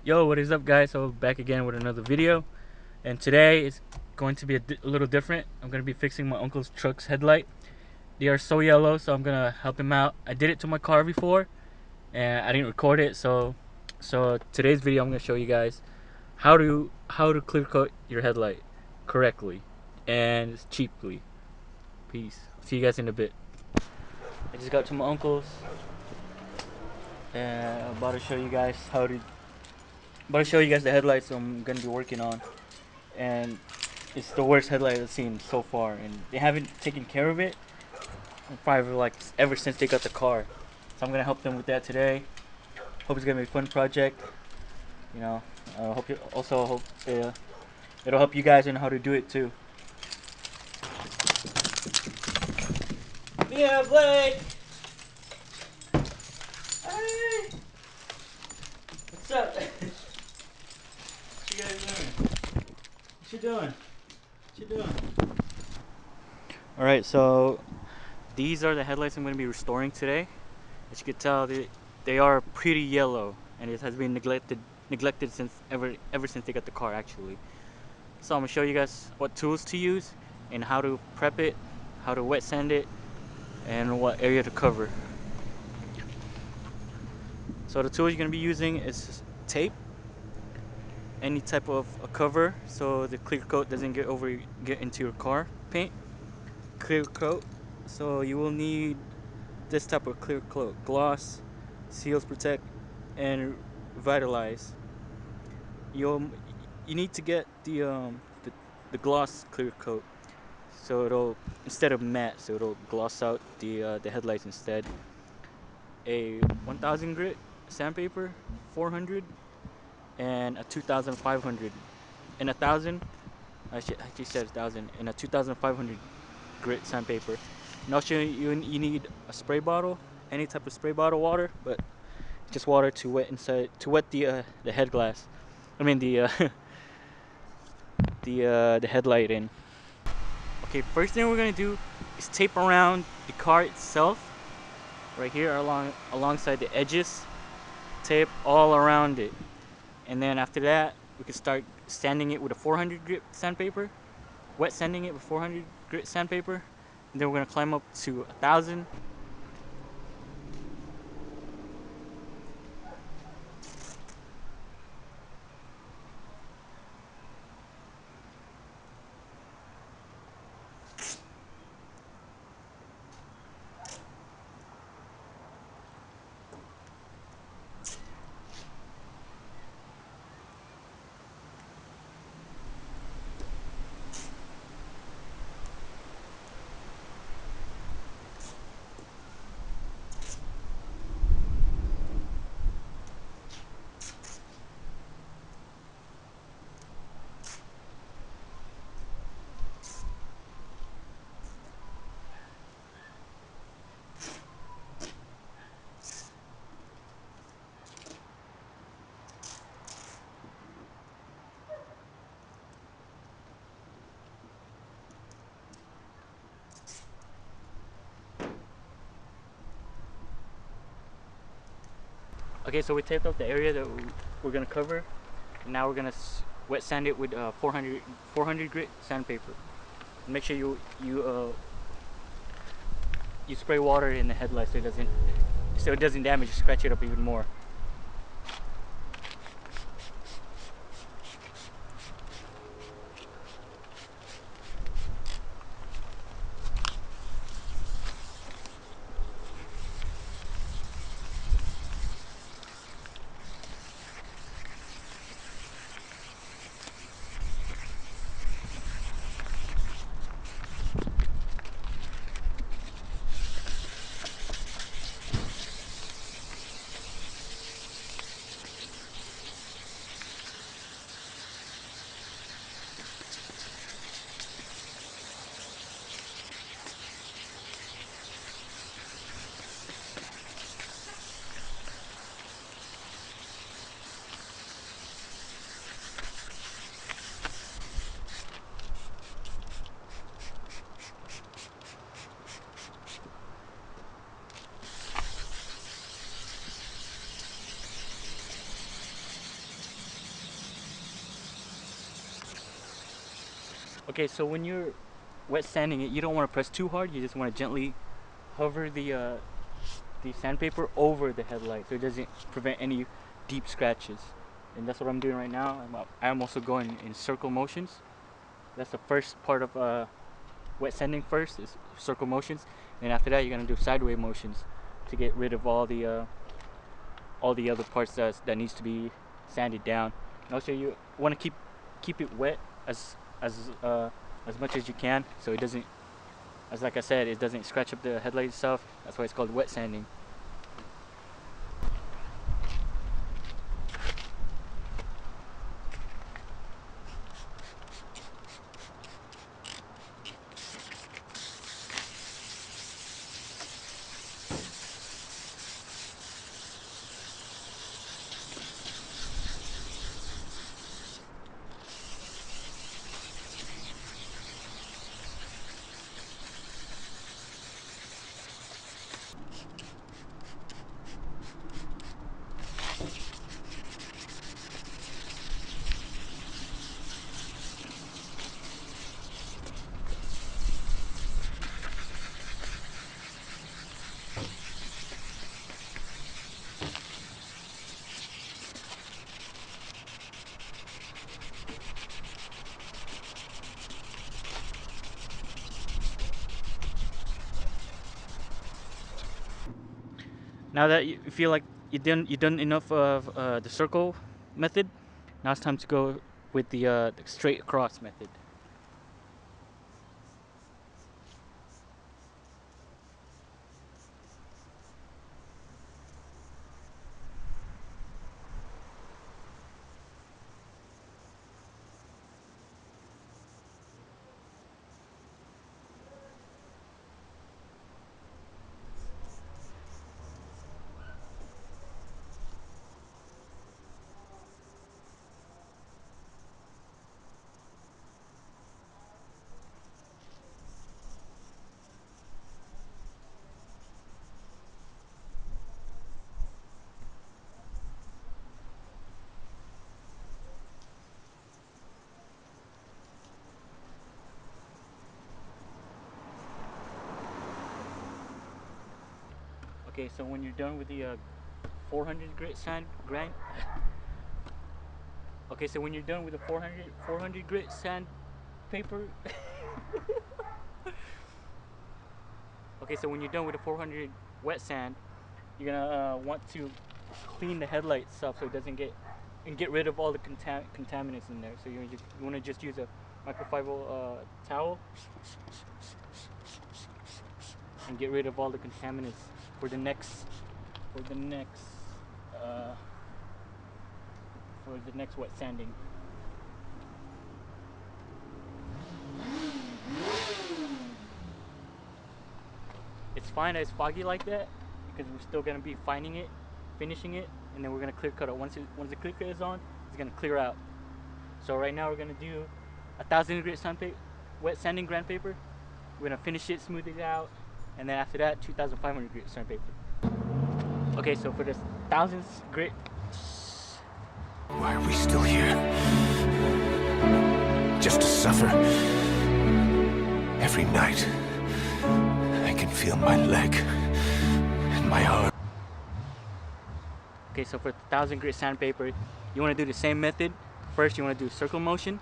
Yo, what is up, guys? So back again with another video, and today is going to be a little different. I'm going to be fixing my uncle's truck's headlight. They are so yellow, so I'm going to help him out. I did it to my car before and I didn't record it, so today's video I'm going to show you guys how to clear coat your headlight correctly and cheaply. Peace. See you guys in a bit. I just got to my uncle's and I'm about to show you guys the headlights I'm gonna be working on, and it's the worst headlight I've seen so far, and they haven't taken care of it probably like ever since they got the car. So I'm gonna help them with that today. Hope it's gonna be a fun project. You know, hope it'll help you guys on how to do it too. Yeah, Blake. Hey. What's up? What you guys doing? What you doing? What you doing? Alright, so these are the headlights I'm going to be restoring today. As you can tell, they are pretty yellow, and it has been neglected since ever since they got the car, actually. So I'm going to show you guys what tools to use and how to prep it, how to wet sand it, and what area to cover. So the tool you're going to be using is tape, any type of a cover so the clear coat doesn't get into your car paint. Clear coat, so you will need this type of clear coat: gloss, seals protect, and vitalize. You need to get the gloss clear coat, so it'll, instead of matte, so it'll gloss out the headlights instead. A 1000 grit sandpaper, 400, and a 2500, and 1000. I actually said 1000, and a 2500 grit sandpaper. And also you need a spray bottle, any type of spray bottle water, but just water to wet the head glass. I mean the the headlight in. Okay, first thing we're gonna do is tape around the car itself, right here alongside the edges. Tape all around it, and then after that we can start sanding it with a 400 grit sandpaper, wet sanding it with 400 grit sandpaper, and then we're gonna climb up to 1000. Okay, so we taped up the area that we're gonna cover. And now we're gonna wet sand it with 400 grit sandpaper. And make sure you spray water in the headlight so it doesn't damage, scratch it up even more. Okay, so when you're wet sanding it, you don't want to press too hard. You just want to gently hover the sandpaper over the headlight so it doesn't prevent any deep scratches. And that's what I'm doing right now. I'm also going in circle motions. That's the first part of wet sanding. First is circle motions, and after that you're gonna do sideways motions to get rid of all the other parts that needs to be sanded down. And also you want to keep it wet as much as you can, so it doesn't, as like I said, it doesn't scratch up the headlight itself. That's why it's called wet sanding. Now that you feel like you done enough of the circle method, now it's time to go with the straight across method. Okay, so when you're done with the 400 grit sand grind, okay, so when you're done with the 400 grit sandpaper, okay, so when you're done with the 400 wet sand, you're gonna want to clean the headlights up so it doesn't get rid of all the contaminants in there. So you want to just use a microfiber towel and get rid of all the contaminants for the next for the next uh, for the next wet sanding. It's fine that it's foggy like that because we're still gonna be finishing it, and then we're gonna clear cut it. Once the clear cut is on, it's gonna clear out. So right now we're gonna do 1,000 grit sandpaper, wet sanding grand paper. We're gonna finish it, smooth it out, and then after that, 2,500 grit sandpaper. Okay, so for this 1,000 grit. Why are we still here? Just to suffer? Every night, I can feel my leg and my arm. Okay, so for 1,000 grit sandpaper, you want to do the same method. First, you want to do circle motion.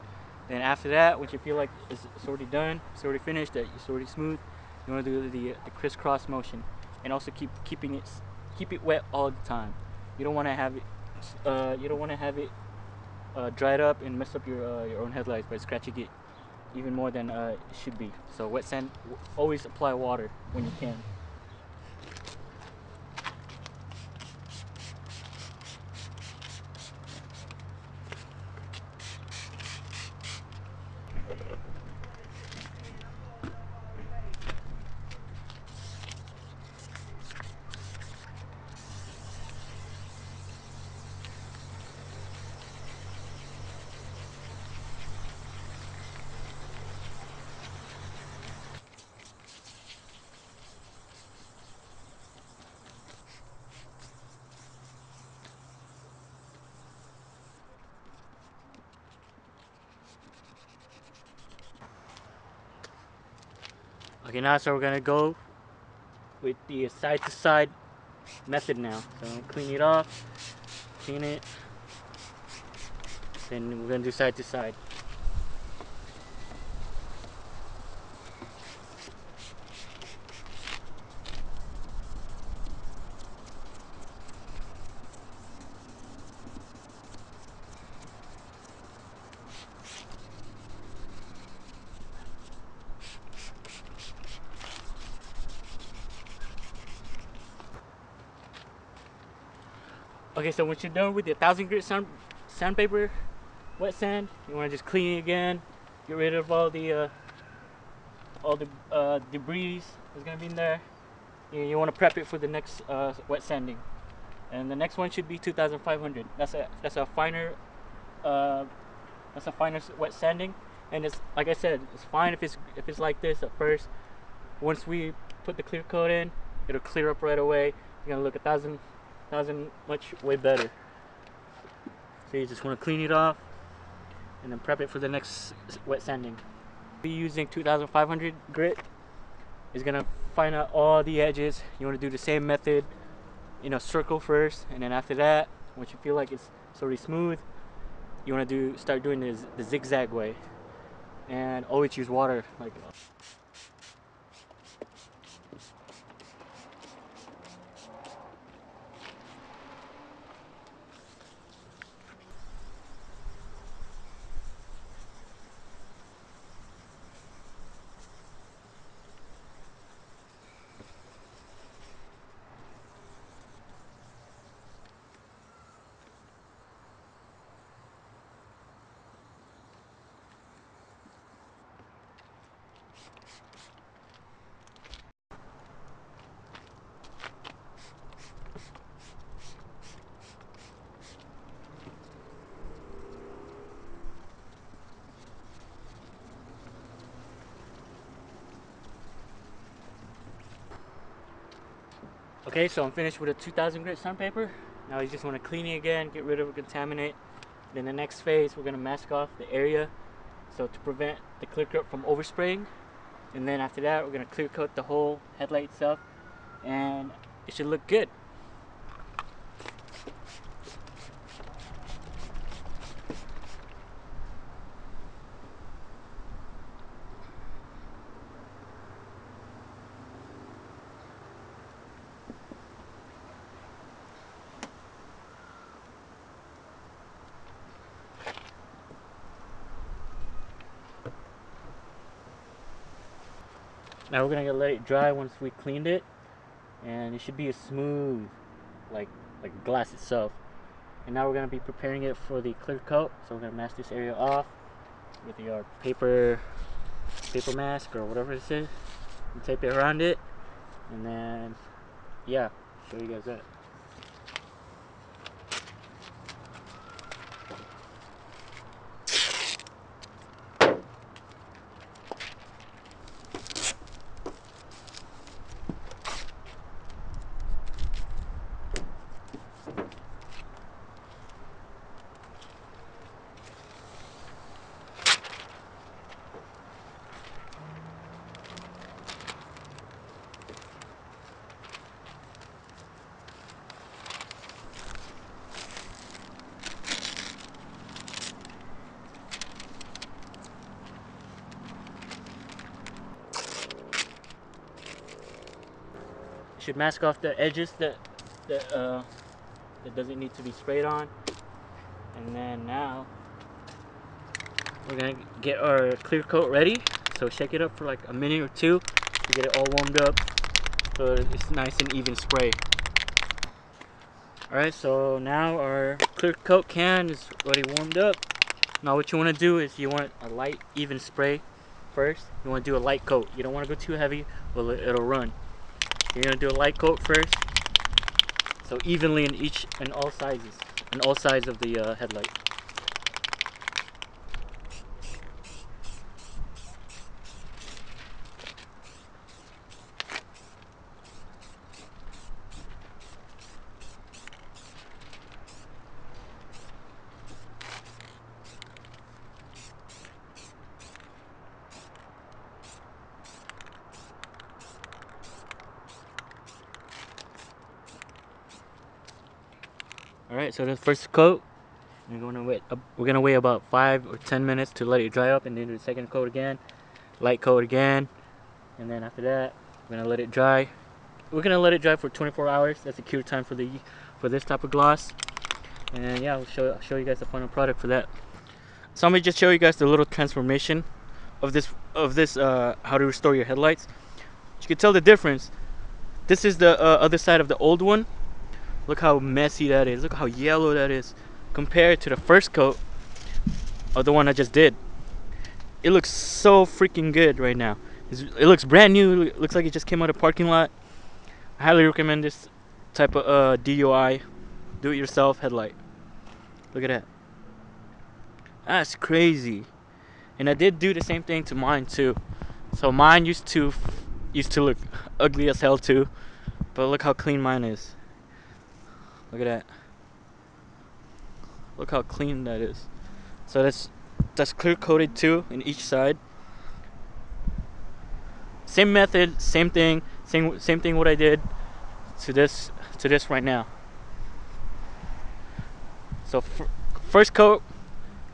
Then after that, once you feel like it's already done, it's already finished, that it's already smooth, you want to do the crisscross motion, and also keep it wet all the time. You don't want to have it dried up and mess up your own headlights by scratching it even more than it should be. So wet sand, always apply water when you can. Okay, now so we're gonna go with the side to side method now. So I'm gonna clean it off, clean it, then we're gonna do side to side. Okay, so once you're done with the 1000 grit sandpaper, wet sand, you want to just clean it again, get rid of all the debris that's gonna be in there. You want to prep it for the next wet sanding, and the next one should be 2500. That's a finer wet sanding, and it's like I said, it's fine if it's like this at first. Once we put the clear coat in, it'll clear up right away. You're gonna look 1000 much way better. So you just want to clean it off and then prep it for the next wet sanding. Be using 2500 grit is gonna find out all the edges. You want to do the same method, circle first, and then after that, once you feel like it's already smooth, you want to start doing the zigzag way, and always use water. Like, okay, so I'm finished with a 2000 grit sandpaper. Now you just want to clean it again, get rid of the contaminant. Then the next phase, we're gonna mask off the area, so to prevent the clear coat from overspraying. And then after that, we're gonna clear coat the whole headlight itself, and it should look good. Now we're gonna let it dry once we cleaned it, and it should be a smooth, like glass itself. And now we're gonna be preparing it for the clear coat. So we're gonna mask this area off with your paper mask or whatever this is, and tape it around it, and then yeah, show you guys that. Should mask off the edges that doesn't need to be sprayed on. And then now we're gonna get our clear coat ready. So shake it up for like a minute or two to get it all warmed up, so it's nice and even spray. Alright, so now our clear coat can is already warmed up. Now what you want to do is you want a light even spray first. You want to do a light coat. You don't want to go too heavy, well it'll run. You're gonna do a light coat first, so evenly in all sides of the headlight. Alright, so the first coat, we're gonna wait about 5 or 10 minutes to let it dry up, and then do the second coat again, light coat again, and then after that, we're gonna let it dry. We're gonna let it dry for 24 hours. That's the cure time for this type of gloss. And yeah, I'll show you guys the final product for that. So I'm gonna just show you guys the little transformation of this how to restore your headlights. You can tell the difference. This is the other side of the old one. Look how messy that is. Look how yellow that is compared to the first coat of the one I just did. It looks so freaking good right now. It looks brand new. It looks like it just came out of a parking lot. I highly recommend this type of DUI, do-it-yourself headlight. Look at that. That's crazy. And I did do the same thing to mine too. So mine used to look ugly as hell too. But look how clean mine is. Look at that. Look how clean that is. So that's clear coated too in each side. Same method, same thing, same thing what I did to this right now. So first coat,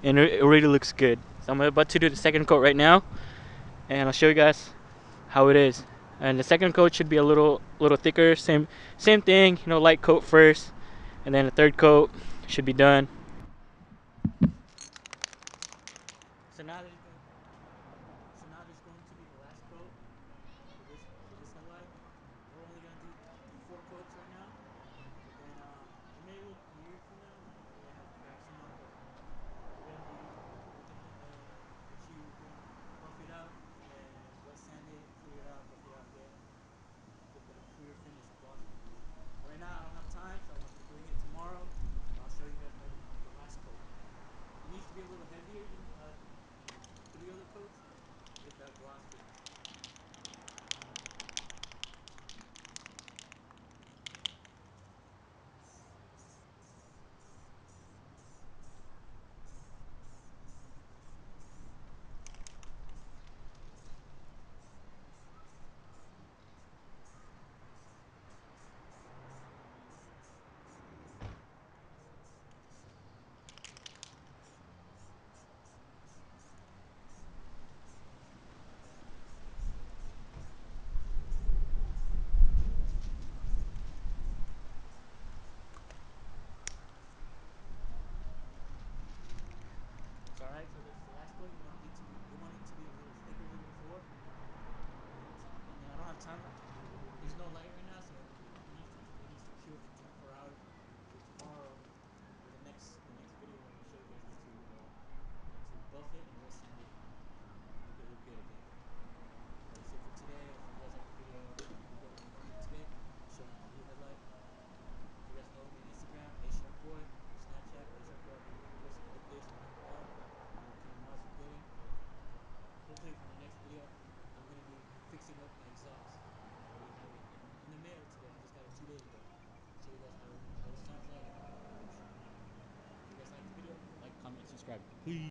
and it already looks good. So I'm about to do the second coat right now, and I'll show you guys how it is. And the second coat should be a little thicker. Same thing, light coat first, and then the third coat should be done. So now there's going, so now there's going to be the last coat for this headlight. We're only gonna do 4 coats right now. But then it may look weird from now. I may have cracks, but we're gonna be we can let you buff it out and then wet sand it, clear it out, buff it out again, and get that clear finish gloss from you. Right now I don't have time, so I'm gonna be doing it tomorrow. I'll show you guys the last coat. It needs to be a little heavier than 3 other coats to get that gloss finish. It's alright, so this is the last coat. You want it to be a little thicker than before. And then I don't have time. There's no light